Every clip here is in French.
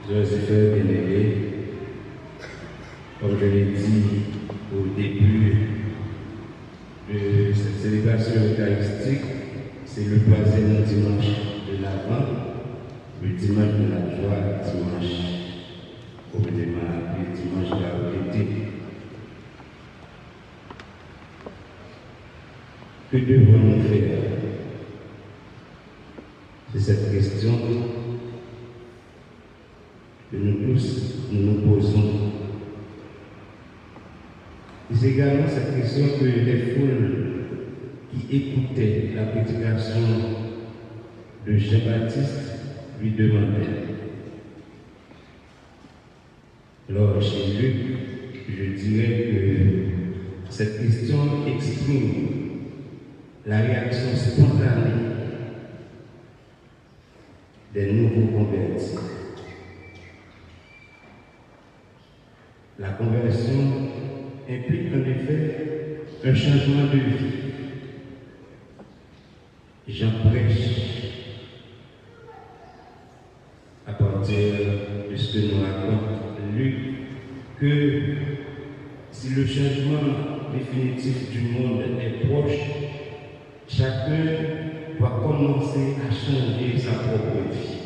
Joseph bien-aimé, comme je l'ai dit au début de cette célébration eucharistique, c'est le troisième dimanche de l'Avent, le dimanche de la joie, dimanche communément appelé dimanche de la vérité. Que devons-nous faire? C'est cette question que nous tous nous posons. Et c'est également cette question que les foules qui écoutaient la prédication de Jean-Baptiste lui demandaient. Alors, chez Luc, je dirais que cette question exprime la réaction spontanée des nouveaux convertis. La conversion implique en effet un changement de vie. Jean prêche à partir de ce que nous raconte Luc que si le changement définitif du monde est proche, chacun doit commencer à changer sa propre vie.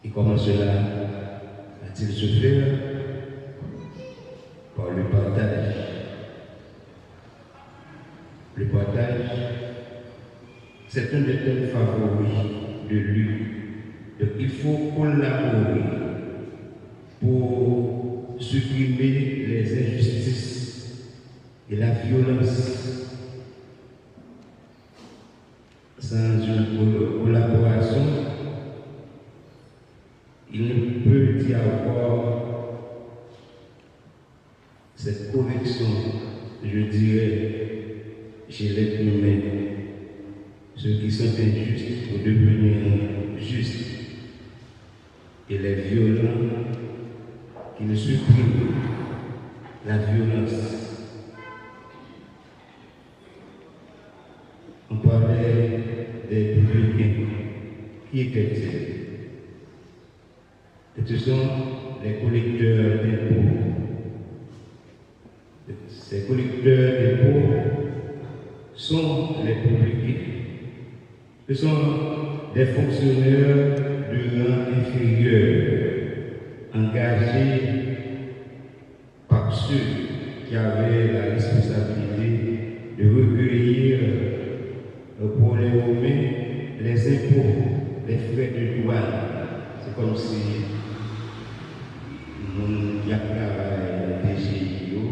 Et comment cela va-t-il se faire? Par le partage. Le partage, c'est un des thèmes favoris de Luc. Donc il faut collaborer pour supprimer les injustices et la violence. Sans une collaboration, il ne peut y avoir cette connexion, je dirais, chez l'être humain. Ceux qui sont injustes pour devenir justes et les violents qui ne suppriment la violence. On parlait des publicains. Qui étaient-ils? Ce sont les collecteurs d'impôts. Ces collecteurs d'impôts sont les publics. Ce sont des fonctionnaires de rang inférieur, engagés par ceux qui avaient la responsabilité de recueillir pour les Romains les impôts, les frais de douane. C'est comme si il y a travaillé des GIO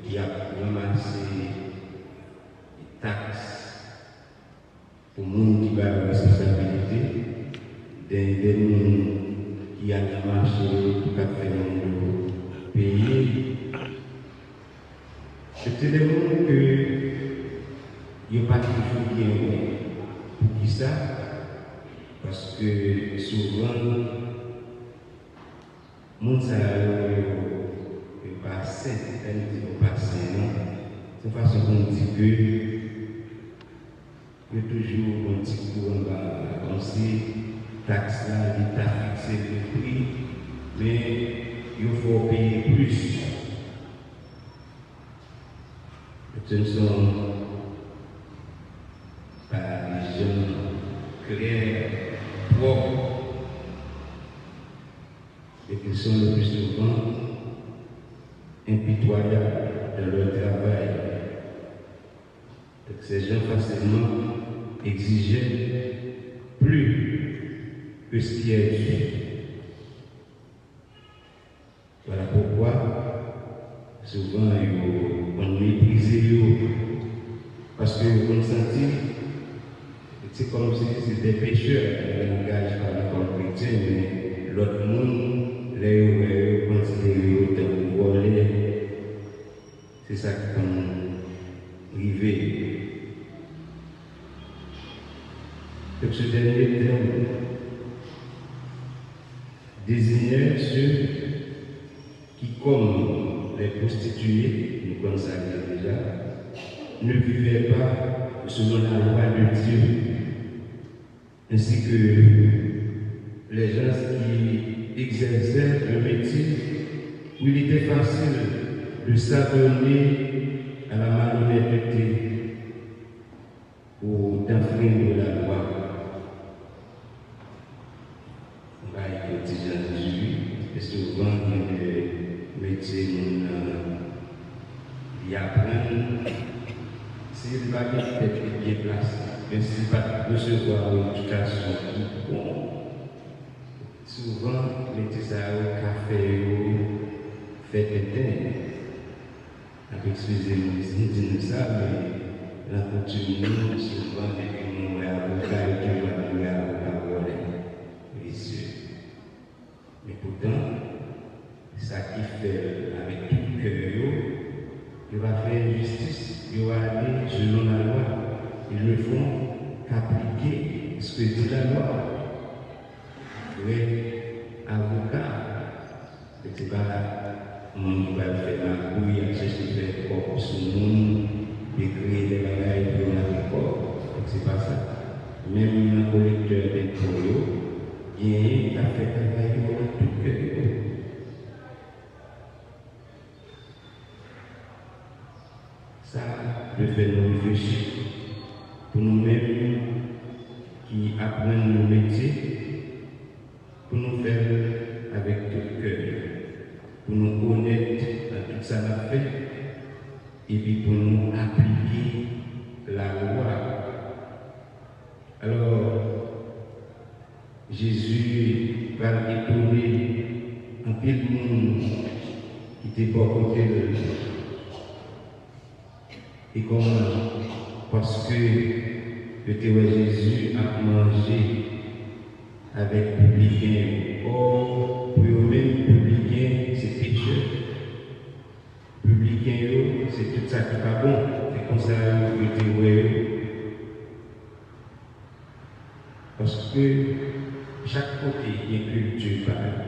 qui a ramassé les taxes pour les gens qui ont la responsabilité, des gens qui ont marché pour faire le pays. C'est des gens qui n'ont pas toujours bien pour qui ça, parce que souvent, mon salaire est pas sain, c'est pas sain, non? C'est façon qu'on dit que il y a toujours un petit coup en bas, comme si taxe là, l'État fixe le prix, mais il faut payer plus. Ce ne sont pas des gens clairs, propres, et qui sont le plus souvent impitoyables dans leur travail. Donc ces gens facilement exigeaient plus que ce qui est dû. Voilà pourquoi souvent on méprisait parce qu'on sentit c'est comme si c'était des pécheurs qui engagent par l'école chrétienne, mais l'autre monde, les considérés comme volés, c'est ça qui est arrivé. Donc ce dernier terme désignait ceux qui, comme les prostituées, nous consacrons déjà, ne vivaient pas selon la loi de Dieu, ainsi que les gens qui exerçaient le métier où il était facile de s'adonner à la malhonnêteté ou d'enfreindre la loi. On va y quotidien Jésus, et souvent il y a des métiers qui apprennent s'il va être bien placé, mais s'il va recevoir une éducation qui bon. Souvent, les métiers au café ou fait éteindre. Excusez-moi, je dis ça, mais la coutume, souvent, depuis mon avocat et que je vais avocat vicieux. Mais pourtant, ça qui fait avec tout le cœur, il va faire justice, il va aller selon la loi. Ils ne font qu'appliquer ce que dit la loi. Oui, avocat, c'est pas on va faire la couille, à chercher des corps sur le monde, d'écrire des bagages pour l'accord. C'est pas ça. Même un collecteur d'impôts, il a fait travailler pour tout cœur. Ça peut faire nous réfléchir pour nous-mêmes qui apprenons nos métiers, pour nous faire avec tout le cœur, pour nous connaître dans tout ça la fait, et puis pour nous appliquer la loi. Alors, Jésus va étonner un peu de monde qui était pas côté de lui. Et comment? Parce que Jésus a mangé avec publicain. Or, pour eux-mêmes, publicain, c'est pécheur. Publicain, c'est tout ça qui n'est pas bon. C'est comme ça que vous êtes. Parce que chaque côté, il y a une culture pareille.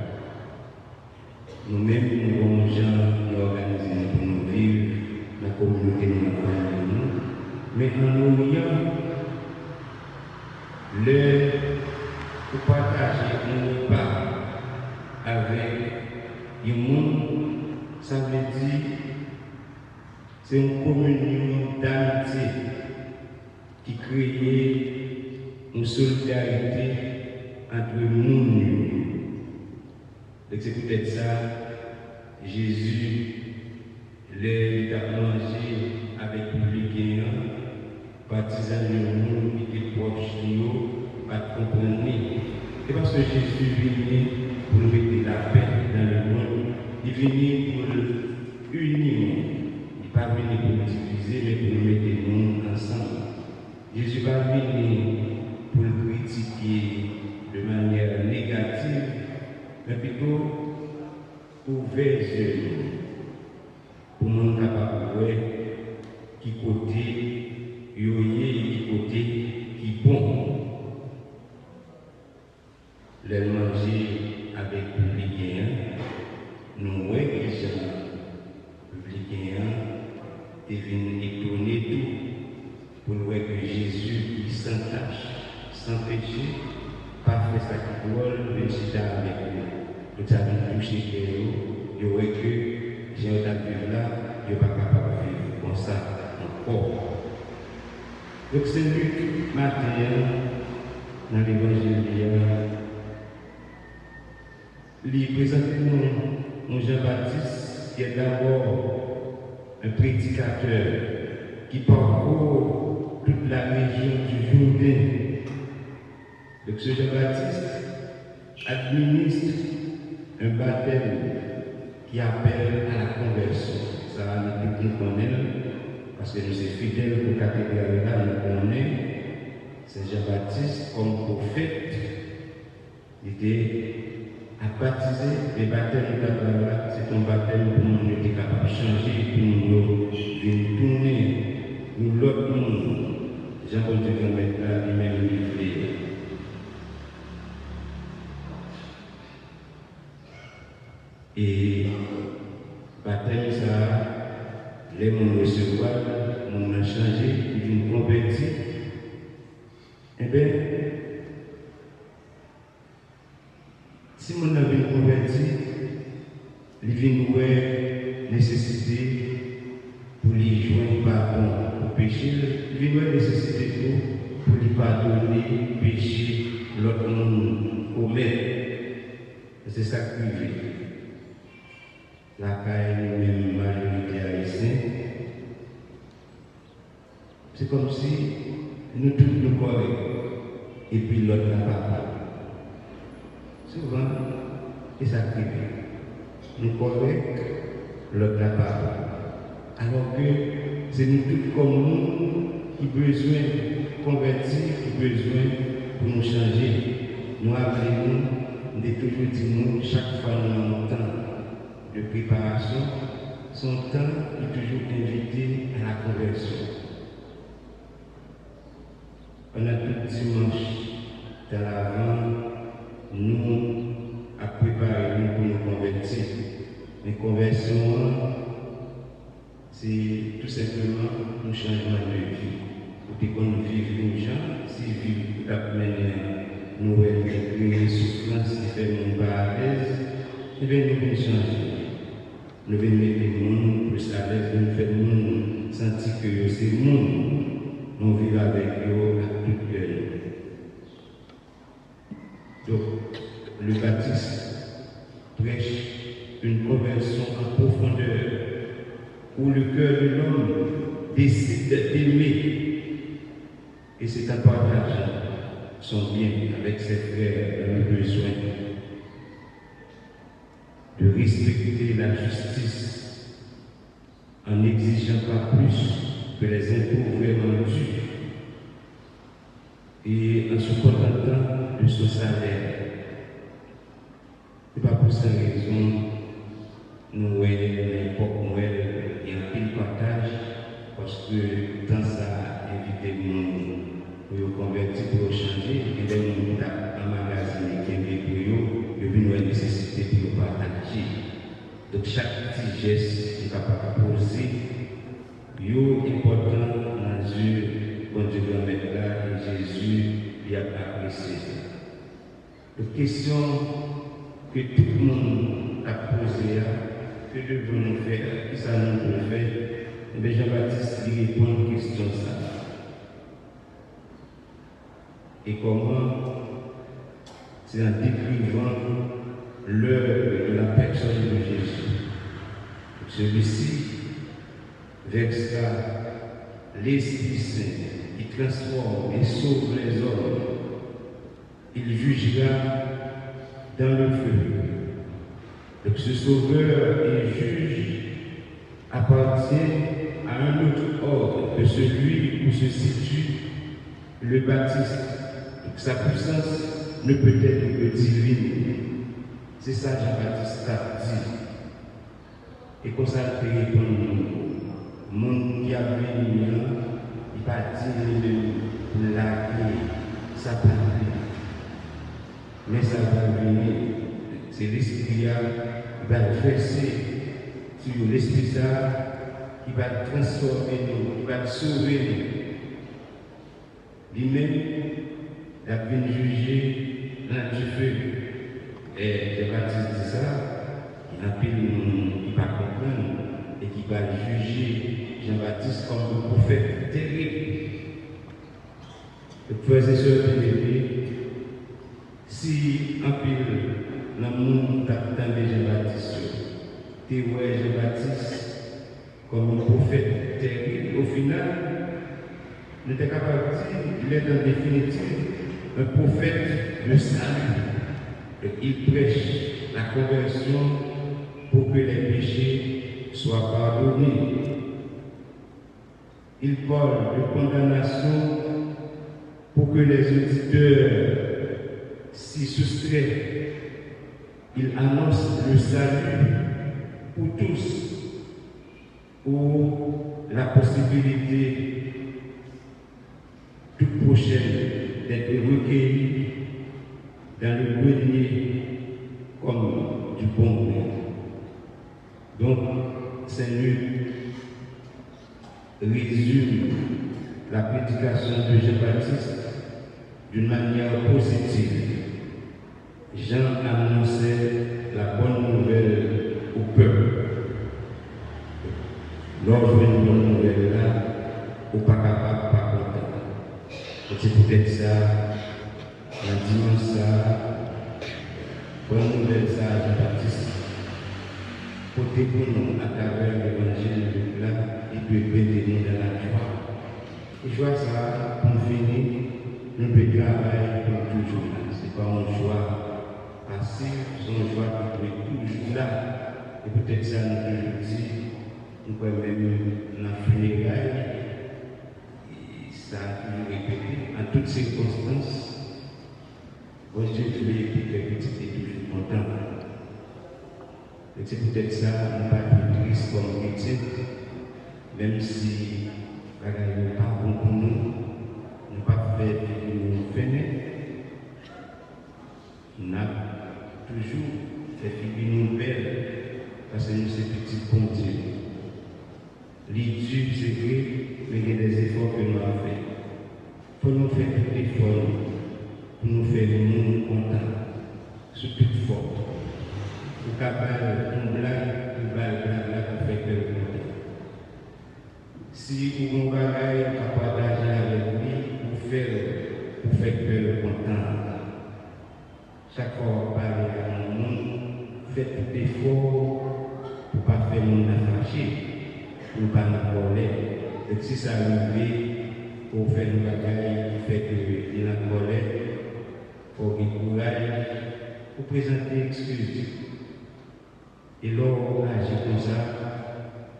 Nous-mêmes, nous avons des gens qui organisent pour nous vivre dans la communauté de notre famille. Mais en nous ayant le pour partager un repas avec le monde, ça veut dire c'est une communion d'amitié qui crée une solidarité entre le monde. C'est peut-être ça, Jésus a mangé avec le publicain, partisans du monde qui était proche de nous, pas comprendre. C'est parce que Jésus est venu pour mettre la paix dans le monde, il est venu pour unir, il n'est pas venu pour diviser, mais pour mettre le monde ensemble. Jésus n'est pas venu pour le critiquer de manière négative, mais plutôt ouvert les yeux pour le monde capable de qui côté yoye et qui côté qui bon. Les manger avec le publicain, nous voyons que les gens publicains deviennent étonnés tout pour voir que Jésus, qui sans tâche, sans péché, pas fait sa qui doit, même si t'as avec nous. Nous avons touché que nous voyons que j'ai entendu là, il n'est pas capable de vivre comme ça encore. Donc c'est Luc matin, dans l'évangile, il présente nous Jean-Baptiste, qui est d'abord un prédicateur qui parcourt toute la région du Jourdain. Donc ce Jean-Baptiste administre un baptême qui appelle à la conversion. Ça va nous connaître, parce que nous sommes fidèles pour la cathédrale là, nous connaissons Saint Jean-Baptiste comme prophète. Il était à baptiser les baptêmes de la c'est un baptême pour nous être capable de changer, pour nous venir tourner, nous l'autre monde. Jean-Paul II là, lui-même livré. Et baptême ça, les gens recevoir, on a changé, ils viennent convertir. Eh bien, Si mon ami est converti, il vient de nécessité pour lui joindre pardon pour péché, il vient de nécessité pour lui pardonner péché l'autre monde commet. C'est ça qui vit. La caille nous-mêmes, majorité haïtienne, c'est comme si nous tous nous corrects et puis l'autre n'a pas. Souvent, c'est ça qui vit. Nous corrects, l'autre n'a pas. Alors que c'est nous tous comme nous qui besoin de convertir, qui besoin pour nous changer. Nous appelons de toujours dire chaque fois nous avons un temps de préparation, son temps est toujours invité à la conversion. On a tout dimanche dans l'avant, nous avons préparé pour nous convertir. Mais conversion, c'est tout simplement un changement de vie. Pour qu'on vive une gens, si vivre pour mener nouvelle une souffrance qui fait mon pas à l'aise, eh bien nous venons changer. Nous venons mettre le monde plus à l'aise, nous faisons le monde sentir que c'est le monde. Nous vivons avec eux à toute gueule. Donc, le baptiste prêche une conversion en profondeur où le cœur de l'homme décide d'aimer. Et c'est un partage son bien avec ses frères dans le besoin de respecter la justice en n'exigeant pas plus que les impôts vraiment dus et en se contentant de son salaire. Ce n'est pas pour cette raison nous l'époque Noël et un pile partage parce que dans ça invité nous pour convertir, pour changer, et des gens qui ont emmagasiné, qui ont une nécessité pour partager. Donc chaque petit geste qui est capable de poser, est important dans Dieu, quand Dieu va mettre là, et Jésus lui a apprécié. La question que tout le monde a posée, que devons-nous faire, qui ça nous peut faire, et Jean-Baptiste lui répond à la question ça. Et comment, c'est en décrivant l'œuvre de la personne de Jésus. Celui-ci versera l'Esprit Saint qui transforme et sauve les hommes. Il jugera dans le feu. Donc ce sauveur et juge appartient à un autre ordre que celui où se situe le baptiste. Sa puissance ne peut être que divine. C'est ça Jean-Baptiste a dit. Et comme ça, il répond, le monde qui a venu, il va dire de laquer sa patrie. Mais ça va venir. C'est l'esprit qui va verser sur l'esprit qui va transformer nous, qui va sauver nous. Lui-même, il a bien jugé dans du feu. Et Jean-Baptiste dit ça, il a pris qui va comprendre et qui va juger Jean-Baptiste comme un prophète terrible. Le frères et sœurs bien-aimés, si un pile dans le monde d'attendre Jean-Baptiste, tu vois Jean-Baptiste comme un prophète terrible, au final, nous sommes capables de dire qu'il est en définitive un prophète de salut. Il prêche la conversion pour que les péchés soient pardonnés. Il parle de condamnation pour que les auditeurs s'y soustraient. Il annonce le salut pour tous, pour la possibilité toute prochaine d'être recueillis dans le grenier comme du bon grain. Donc, Saint-Luc résume la prédication de Jean-Baptiste d'une manière positive. Jean annonçait la bonne nouvelle au peuple. Lorsque une bonne nouvelle là, ou pas capable, pas content. C'est peut-être ça, la dimanche ça, bonne nouvelle ça, Jean-Baptiste. Côté pour nous, à travers l'évangile là, il peut bénir nous dans la joie. Et joie ça, pour finir, nous pouvons travailler pour toujours là. Ce n'est pas une joie passive, c'est une joie qui peut être toujours là. Et peut-être ça nous toujours dit, nous pouvons même la funéraille, ça a toujours répété, en toutes circonstances, bon Dieu, tu l'as dit que tu es toujours content. Et c'est peut-être ça, nous pas plus triste comme chrétien, même si la n'est pas bon pour nous, nous pas fait ce que nous faisons, nous avons toujours fait figure nous belle, parce que nous sommes petits bons Dieu. L'issue, c'est vrai, mais il y a des efforts que nous avons fait. Il faut nous faire tout effort pour nous faire nous contents, sur toute faute. Pour capable une blague, pour faire que le content. Si vous avez un partager avec lui, pour faire que le content. Chaque fois que vous parlez à un monde, faites tout effort pour ne pas faire le monde fâché. Nous pas nous coller. Et si ça arrive, pour faire une bagaille qui fait que il a colère, pour qu'il courage, pour présenter excuse. Et là, on agit comme ça,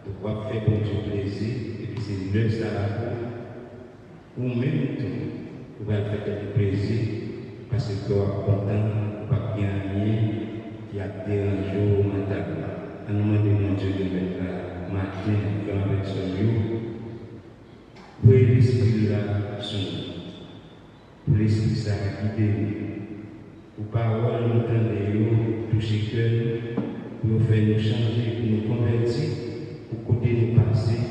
pour pouvoir faire pour Dieu plaisir, et puis c'est le ça ou même tout, pour faire du plaisir, parce que tu es content, pour pas bien rien, qui a dérangé au mental. À un moment donné, mon Dieu de mettre là. Matin, avec son lieu, pour l'esprit là, pour l'esprit ça guider nous, pour parole nous entendre, toucher cœur, pour faire nous changer, pour nous convertir, pour côté nous passer,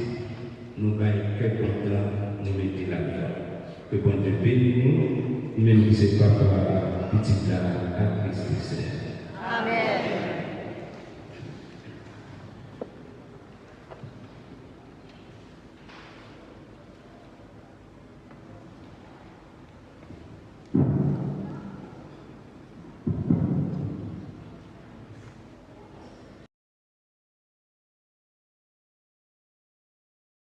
nous gagner cœur content, nous mettre la vie. Que bon Dieu bénisse nous, même si ce n'est pas par petit là, à Christ. Amen.